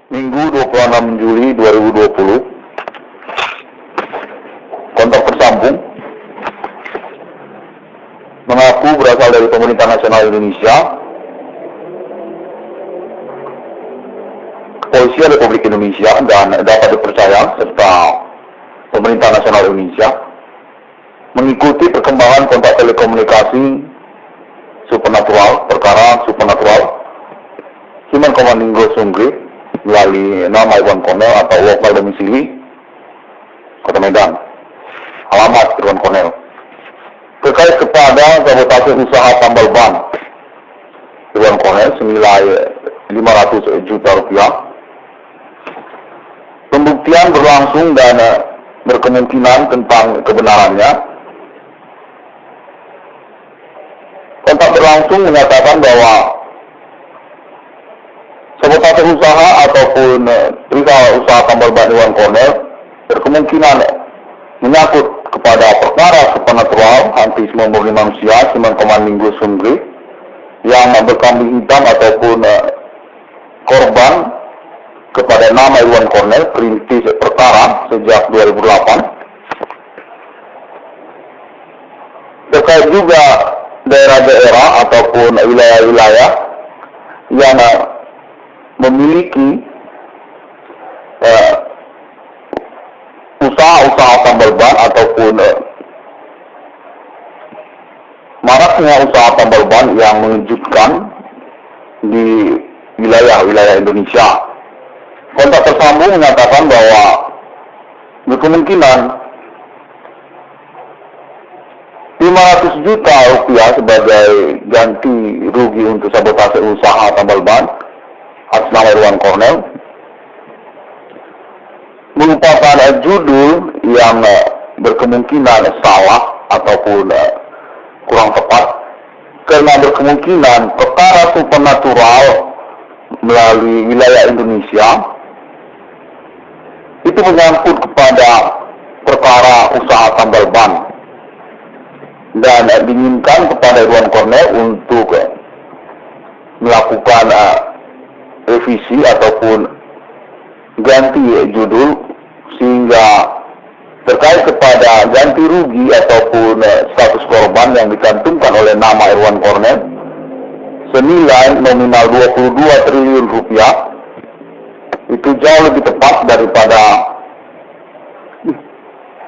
Minggu 26 Juli 2020, kontak tersambung mengaku berasal dari Pemerintah Nasional Indonesia, Kepolisian Republik Indonesia, dan dapat dipercaya serta Pemerintah Nasional Indonesia mengikuti perkembangan kontak telekomunikasi supernatural, perkara supernatural Human Commanding Sungri melalui nama Irwan Cornel atau lokal domisili Kota Medan, alamat Irwan Cornel, terkait kepada sabotase usaha tambal ban Irwan Cornel senilai 500 juta rupiah. Pembuktian berlangsung dan berkemungkinan tentang kebenarannya. Kontak berlangsung menyatakan bahwa sabotase usaha ataupun perihal usaha tambal ban Irwan Cornel berkemungkinan menyangkut kepada perkara supernatural antisme murni manusia Human Commanding Sungri yang berkambing hitam ataupun korban kepada nama Irwan Cornel perintis perkara sejak 2008. Terkait juga daerah-daerah ataupun wilayah-wilayah yang memiliki usaha-usaha tambal ban ataupun maraknya usaha tambal ban yang mengejutkan di wilayah-wilayah Indonesia. Kontak tersambung menyatakan bahwa berkemungkinan 500 juta rupiah sebagai ganti rugi untuk sabotase usaha tambal ban atas nama Irwan Cornel merupakan judul yang berkemungkinan salah ataupun kurang tepat, karena berkemungkinan perkara supernatural melalui wilayah Indonesia itu menyangkut kepada perkara usaha tambal ban dan diinginkan kepada Irwan Cornel untuk melakukan revisi ataupun ganti judul sehingga terkait kepada ganti rugi ataupun status korban yang dicantumkan oleh nama Irwan Cornel senilai nominal 22 triliun rupiah itu jauh lebih tepat daripada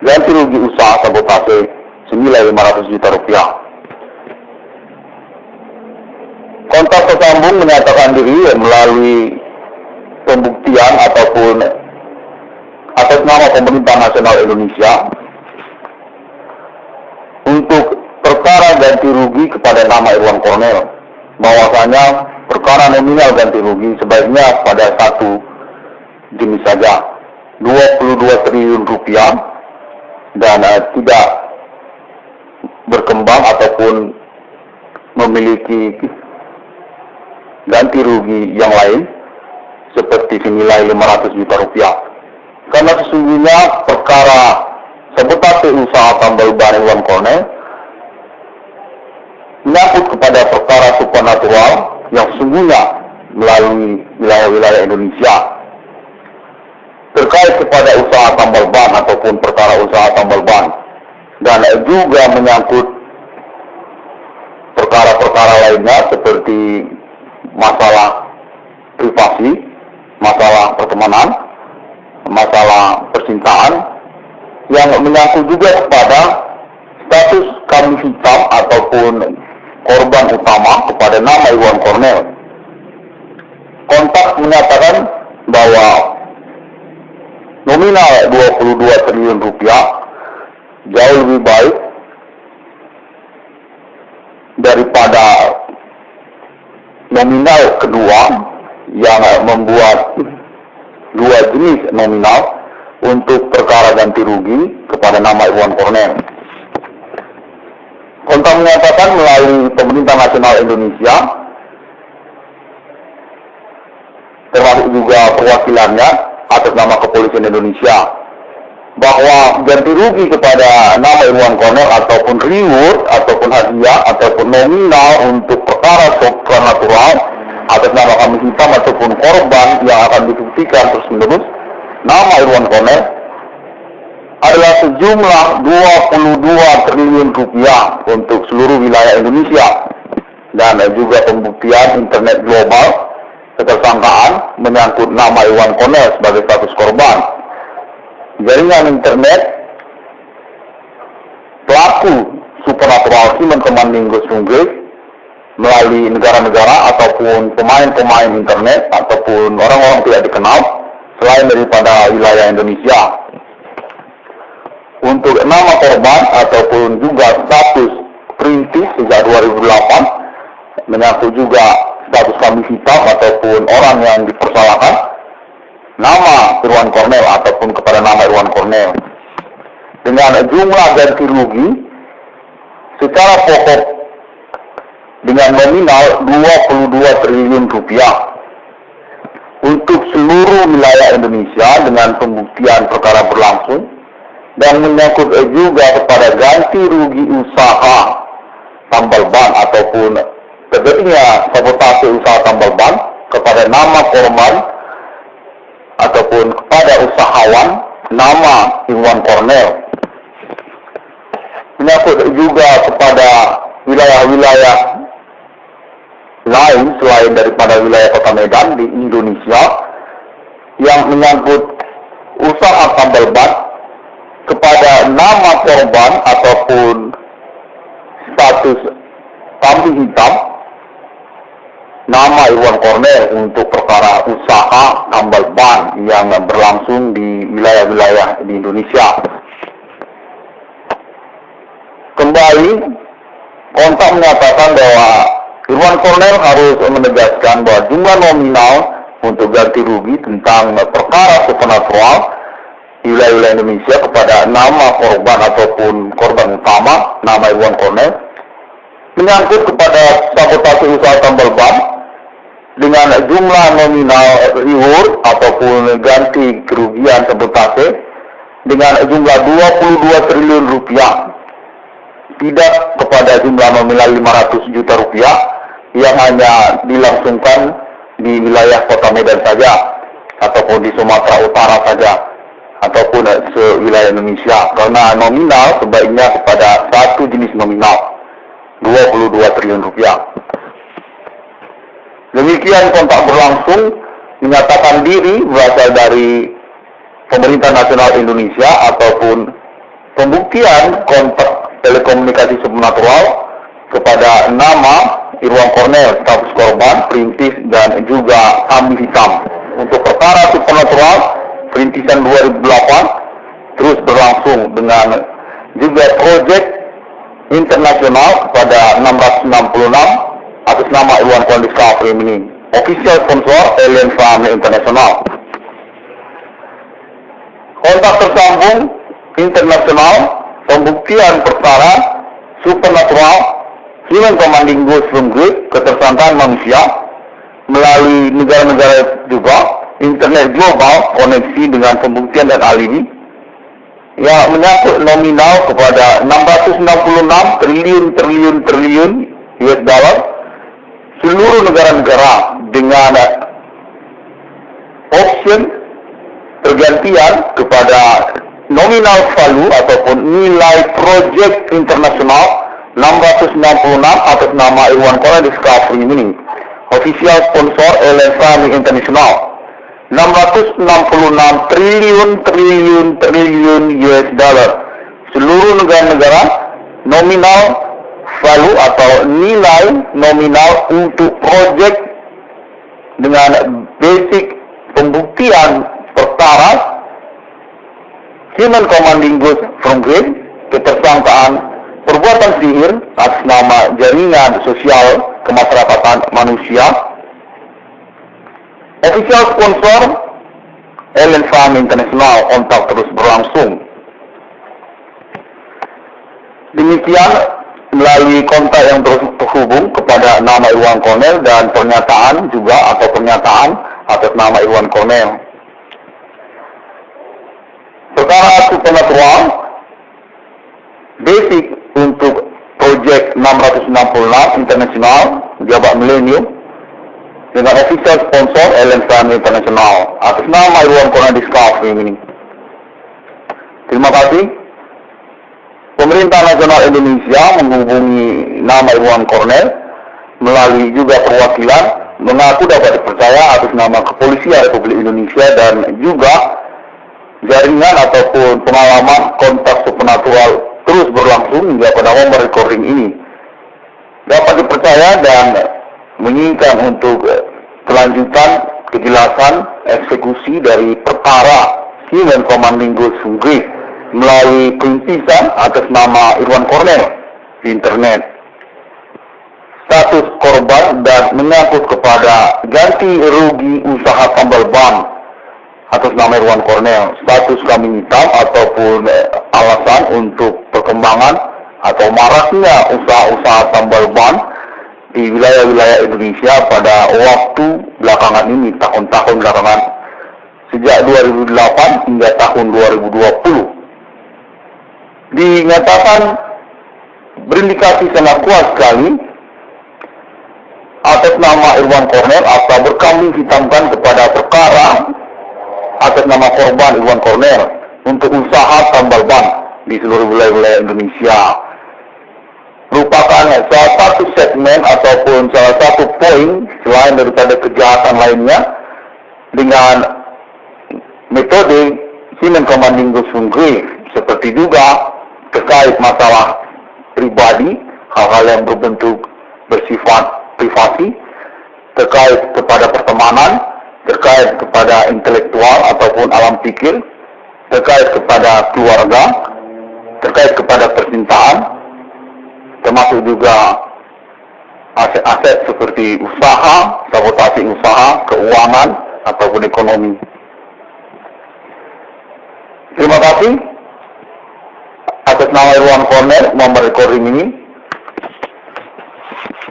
ganti rugi usaha sabotase senilai 500 juta rupiah. Kontak tersambung menyatakan diri melalui pembuktian ataupun atas nama Pemerintah Nasional Indonesia untuk perkara ganti rugi kepada nama Irwan Cornel, bahwasanya perkara nominal ganti rugi sebaiknya pada satu jenis saja, 22 triliun rupiah, dan tidak berkembang ataupun memiliki ganti rugi yang lain seperti senilai 500 juta rupiah. Karena sesungguhnya perkara sabotase usaha tambal ban Irwan Cornel menyangkut kepada perkara supernatural yang sesungguhnya melalui wilayah-wilayah Indonesia terkait kepada usaha tambal ban ataupun perkara usaha tambal ban, dan juga menyangkut perkara-perkara lainnya seperti masalah privasi, masalah pertemanan, masalah percintaan, yang menyangkut juga kepada status kambing hitam ataupun korban utama kepada nama Irwan Cornel. Kontak menyatakan bahwa nominal 22 triliun rupiah jauh lebih baik daripada nominal kedua yang membuat dua jenis nominal untuk perkara ganti rugi kepada nama Irwan Cornel. Kontak menyatakan melalui Pemerintah Nasional Indonesia termasuk juga perwakilannya atas nama Kepolisian Indonesia bahwa ganti rugi kepada nama Irwan Cornel ataupun reward ataupun hadiah ataupun nominal untuk perkara supernatural atas nama kambing hitam ataupun korban yang akan dibuktikan terus-menerus nama Irwan Cornel adalah sejumlah 22 triliun rupiah untuk seluruh wilayah Indonesia, dan juga pembuktian internet global ketersangkaan menyangkut nama Irwan Cornel sebagai status korban. Jaringan internet pelaku supernatural Human Commanding Ghost from Grave melalui negara-negara ataupun pemain-pemain internet ataupun orang-orang tidak dikenal selain daripada wilayah Indonesia. Untuk nama korban ataupun juga status perintis sejak 2008 menyangkut juga status kambing hitam ataupun orang yang dipersalahkan nama Irwan Cornel ataupun kepada nama Irwan Cornel dengan jumlah ganti rugi secara pokok dengan nominal 22 triliun rupiah untuk seluruh wilayah Indonesia dengan pembuktian perkara berlangsung, dan menyangkut juga kepada ganti rugi usaha tambal ban ataupun terjadinya sabotase usaha tambal ban kepada nama korban ataupun kepada usahawan nama Irwan Cornel. Menyangkut juga kepada wilayah-wilayah lain selain daripada wilayah Kota Medan di Indonesia yang menyangkut usaha tambal ban kepada nama korban ataupun status kambing hitam nama Irwan Cornel untuk perkara usaha tambal ban yang berlangsung di wilayah-wilayah di Indonesia. Kembali, kontak menyatakan bahwa Irwan Cornel harus menegaskan bahwa jumlah nominal untuk ganti rugi tentang perkara supernatural di wilayah Indonesia kepada nama korban ataupun korban utama nama Irwan Cornel menyangkut kepada sabotase usaha tambal ban dengan jumlah nominal reward ataupun ganti kerugian sabotase dengan jumlah 22 triliun rupiah, tidak kepada jumlah nominal 500 juta rupiah yang hanya dilangsungkan di wilayah Kota Medan saja ataupun di Sumatera Utara saja ataupun se-wilayah Indonesia, karena nominal sebaiknya kepada satu jenis nominal 22 triliun rupiah. Demikian kontak berlangsung menyatakan diri berasal dari Pemerintah Nasional Indonesia ataupun pembuktian kontak telekomunikasi supernatural kepada nama Irwan Cornel status korban, perintis dan juga kambing hitam untuk perkara supernatural perintisan 2008 terus berlangsung dengan juga proyek internasional kepada 666 atas nama Irwan Cornel Discovery ini. Official sponsor Alien Family International. Kontak tersambung internasional pembuktian perkara supernatural Human Commanding Ghost from Grave ketersangkaan manusia melalui negara-negara juga internet global koneksi dengan pembuktian dan alibi yang menyangkut nominal kepada 666 triliun US dollar seluruh negara-negara dengan option pergantian kepada nominal value ataupun nilai project internasional 666 atas nama Irwan Cornel Discovery ini. Official sponsor Alien Family International. 666 triliun US dollar seluruh negara-negara nominal value atau nilai nominal untuk project dengan basic pembuktian perkara Human Commanding Ghost from Grave ketersangkaan perbuatan sihir atas nama jaringan sosial kemasyarakatan manusia. Official sponsor Alien Family International, kontak terus berlangsung. Demikian melalui kontak yang terus terhubung kepada nama Irwan Cornel dan pernyataan juga atau pernyataan atas nama Irwan Cornel. Perkara supernatural basic untuk proyek 666 internasional jabat milenium dengan official sponsor Alien Family International atas nama Irwan Cornel Discovery ini. Terima kasih. Pemerintah Nasional Indonesia menghubungi nama Irwan Cornel melalui juga perwakilan mengaku dapat dipercaya atas nama Kepolisian Republik Indonesia dan juga jaringan ataupun pengalaman kontak supernatural terus berlangsung hingga pada momen recording ini. Dapat dipercaya dan menginginkan untuk kelanjutan kejelasan eksekusi dari perkara Human Commanding Ghost Hungry melalui perintisan atas nama Irwan Cornel di internet. Status korban dan menyangkut kepada ganti rugi usaha tambal ban atas nama Irwan Cornel. Status kambing hitam ataupun alasan untuk perkembangan atau maraknya usaha-usaha tambal ban di wilayah-wilayah Indonesia pada waktu belakangan ini, tahun-tahun belakangan, sejak 2008 hingga tahun 2020. Dinyatakan berindikasi sangat kuat sekali atas nama Irwan Cornel atau berkambing hitamkan kepada perkara atas nama korban Irwan Cornel untuk usaha tambal ban di seluruh wilayah-wilayah Indonesia. Merupakan salah satu segmen ataupun salah satu poin selain daripada kejahatan lainnya dengan metode Human Commanding Ghost Hungry, seperti juga terkait masalah pribadi, hal-hal yang berbentuk bersifat privasi, terkait kepada pertemanan, terkait kepada intelektual ataupun alam pikir, terkait kepada keluarga, terkait kepada percintaan, termasuk juga aset-aset seperti usaha, sabotasi usaha, keuangan, ataupun ekonomi. Terima kasih atas nama Irwan Cornel member recording ini.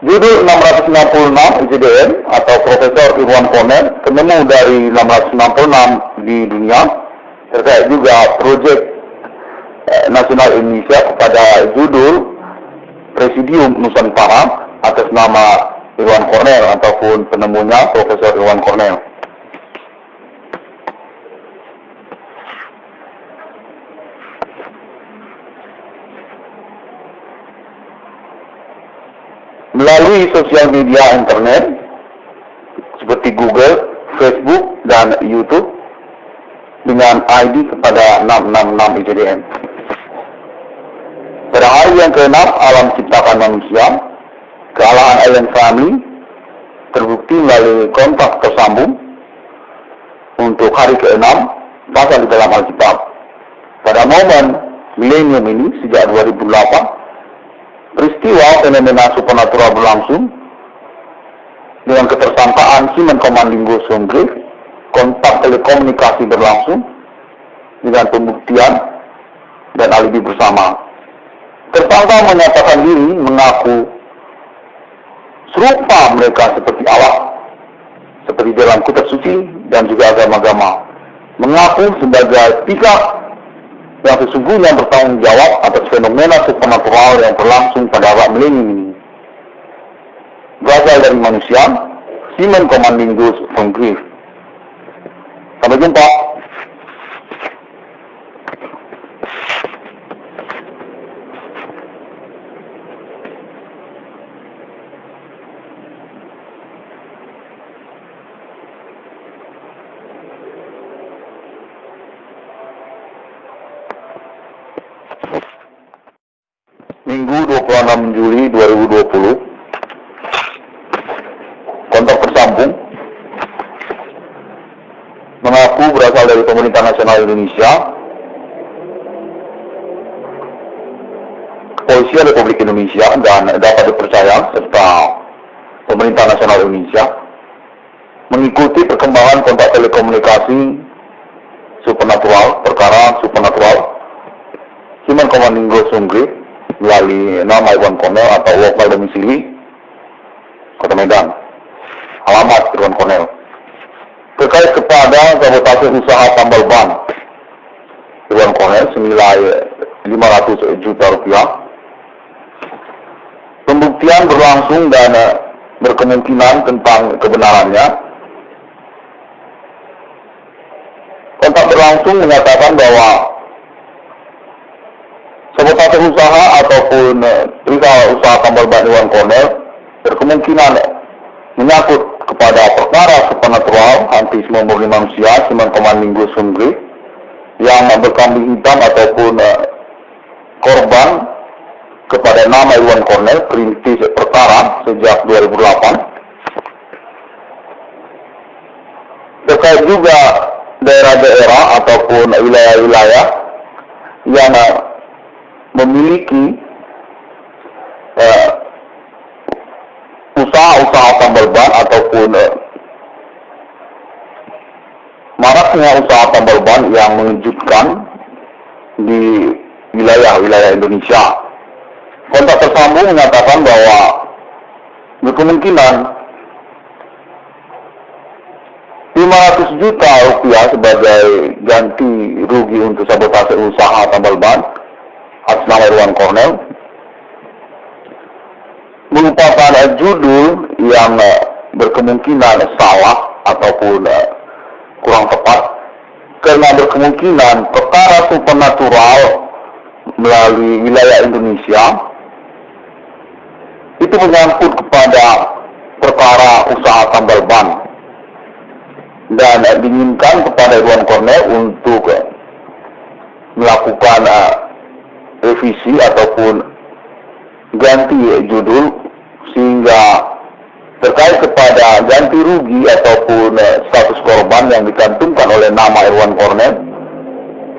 Judul 666 ICDN atau Profesor Irwan Cornel, penemu dari 666 di dunia, terkait juga proyek nasional Indonesia kepada judul Presidium Nusantara atas nama Irwan Cornel ataupun penemunya Profesor Irwan Cornel. Melalui sosial media internet seperti Google, Facebook, dan YouTube dengan ID kepada 666 ICDN. Pada hari yang ke-6 alam ciptakan manusia, kealahan Alien Family terbukti melalui kontak tersambung untuk hari ke-6 pasal di dalam Alkitab. Pada momen milenium ini sejak 2008, peristiwa fenomena supernatural berlangsung dengan ketersangkaan Human Commanding Ghost Hungry, kontak telekomunikasi berlangsung dengan pembuktian dan alibi bersama. Tersangka menyatakan diri mengaku serupa mereka seperti Allah, seperti dalam kitab suci dan juga agama-agama. Mengaku sebagai pihak yang sesungguhnya bertanggung jawab atas fenomena supernatural yang berlangsung pada awal milenium ini. Berasal dari manusia, Human Commanding Ghost Hungry. Sampai jumpa. Minggu 26 Juli 2020, kontak tersambung mengaku berasal dari Pemerintah Nasional Indonesia, Kepolisian Republik Indonesia, dan dapat dipercaya serta Pemerintah Nasional Indonesia mengikuti perkembangan kontak telekomunikasi supernatural, perkara supernatural Human Commanding Ghost Hungry melalui nama Irwan Cornel atau lokal domisili Kota Medan, alamat Irwan Cornel, terkait kepada sabotase usaha tambal ban Irwan Cornel senilai 500 juta rupiah. Pembuktian berlangsung dan berkemungkinan tentang kebenarannya. Kontak berlangsung menyatakan bahwa sabotase usaha ataupun perihal usaha tambal ban Iwan Cornell berkemungkinan menyangkut kepada perkara supernatural antisme murni manusia Simon Komandingus Hungry yang berkambing hitam ataupun korban kepada nama Iwan Cornell perintis perkara sejak 2008. Terkait juga daerah-daerah ataupun wilayah-wilayah yang memiliki usaha-usaha tambal ban ataupun maraknya usaha tambal ban yang mengejutkan di wilayah-wilayah Indonesia. Kontak tersambung menyatakan bahwa berkemungkinan 500 juta rupiah sebagai ganti rugi untuk sabotase usaha tambal ban atas nama Iwan Cornell merupakan judul yang berkemungkinan salah ataupun kurang tepat, karena berkemungkinan perkara supernatural melalui wilayah Indonesia itu menyangkut kepada perkara usaha tambal ban dan diinginkan kepada Iwan Cornell untuk melakukan revisi ataupun ganti judul sehingga terkait kepada ganti rugi ataupun status korban yang dicantumkan oleh nama Iwan Cornell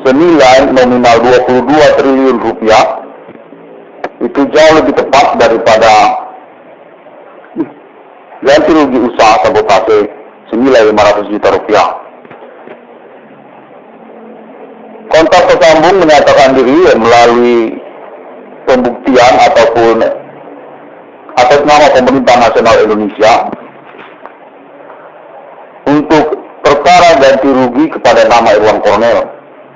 senilai nominal 22 triliun rupiah itu jauh lebih tepat daripada ganti rugi usaha sabotase senilai 500 juta rupiah. Kontak tersambung menyatakan diri melalui pembuktian ataupun atas nama Pemerintah Nasional Indonesia untuk perkara ganti rugi kepada nama Iwan Cornell,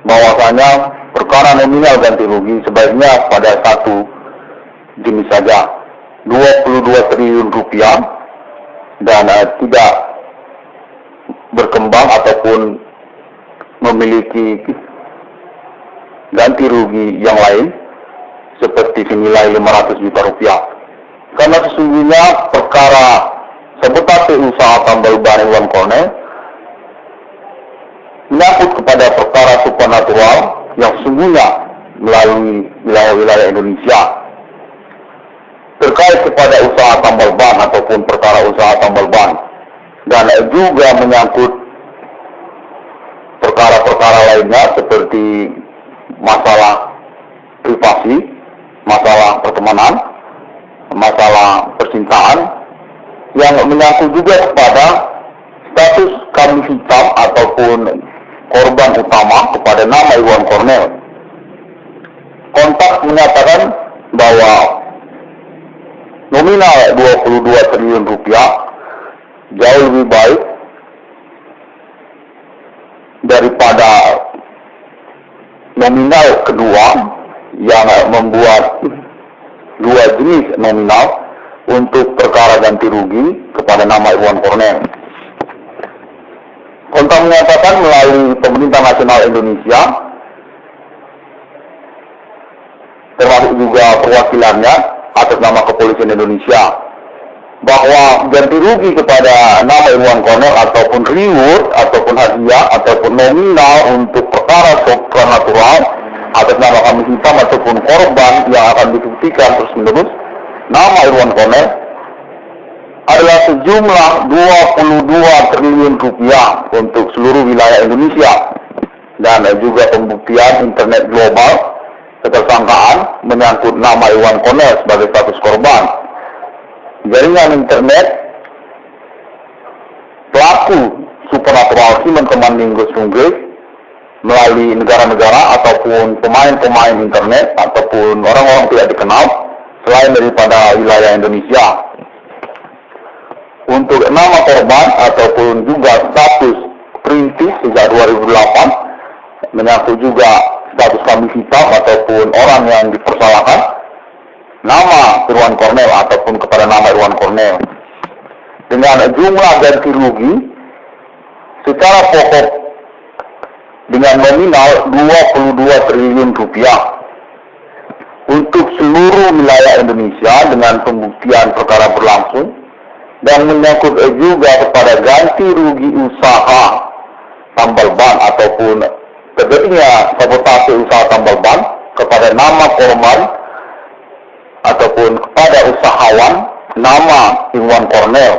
bahwasanya perkara nominal ganti rugi sebaiknya pada satu jenis saja, 22 triliun rupiah, dan tidak berkembang ataupun memiliki ganti rugi yang lain seperti senilai 500 juta rupiah. Karena sesungguhnya perkara sabotase usaha tambal ban Iwan Cornell menyangkut kepada perkara supernatural yang sesungguhnya melalui wilayah-wilayah Indonesia terkait kepada usaha tambal ban ataupun perkara usaha tambal ban, dan juga menyangkut perkara-perkara lainnya seperti masalah privasi, masalah pertemanan, masalah percintaan, yang menyangkut juga kepada status kambing hitam ataupun korban utama kepada nama Iwan Cornell. Kontak menyatakan bahwa nominal 22 triliun rupiah jauh lebih baik daripada nominal kedua yang membuat dua jenis nominal untuk perkara ganti rugi kepada nama Iwan Cornell. Kontak menyatakan melalui Pemerintah Nasional Indonesia termasuk juga perwakilannya atas nama Kepolisian Indonesia bahwa ganti rugi kepada nama Iwan Cornell ataupun reward ataupun hadiah ataupun nominal untuk perkara supernatural atas nama kambing hitam ataupun korban yang akan dibuktikan terus menerus nama Iwan Cornell adalah sejumlah 22 triliun rupiah untuk seluruh wilayah Indonesia, dan juga pembuktian internet global ketersangkaan menyangkut nama Iwan Cornell sebagai status korban. Jaringan internet pelaku supernatural Simon Komandingus Hungry melalui negara-negara ataupun pemain-pemain internet ataupun orang-orang tidak dikenal selain daripada wilayah Indonesia. Untuk nama korban ataupun juga status perintis sejak 2008 menyangkut juga status kambing hitam ataupun orang yang dipersalahkan nama Iwan Cornell ataupun kepada nama Iwan Cornell. dengan jumlah ganti rugi secara pokok dengan nominal 22 triliun rupiah untuk seluruh wilayah Indonesia dengan pembuktian perkara berlangsung, dan menyangkut juga kepada ganti rugi usaha tambal ban ataupun terjadinya sabotase usaha tambal ban kepada nama korban ataupun kepada usahawan nama Iwan Cornel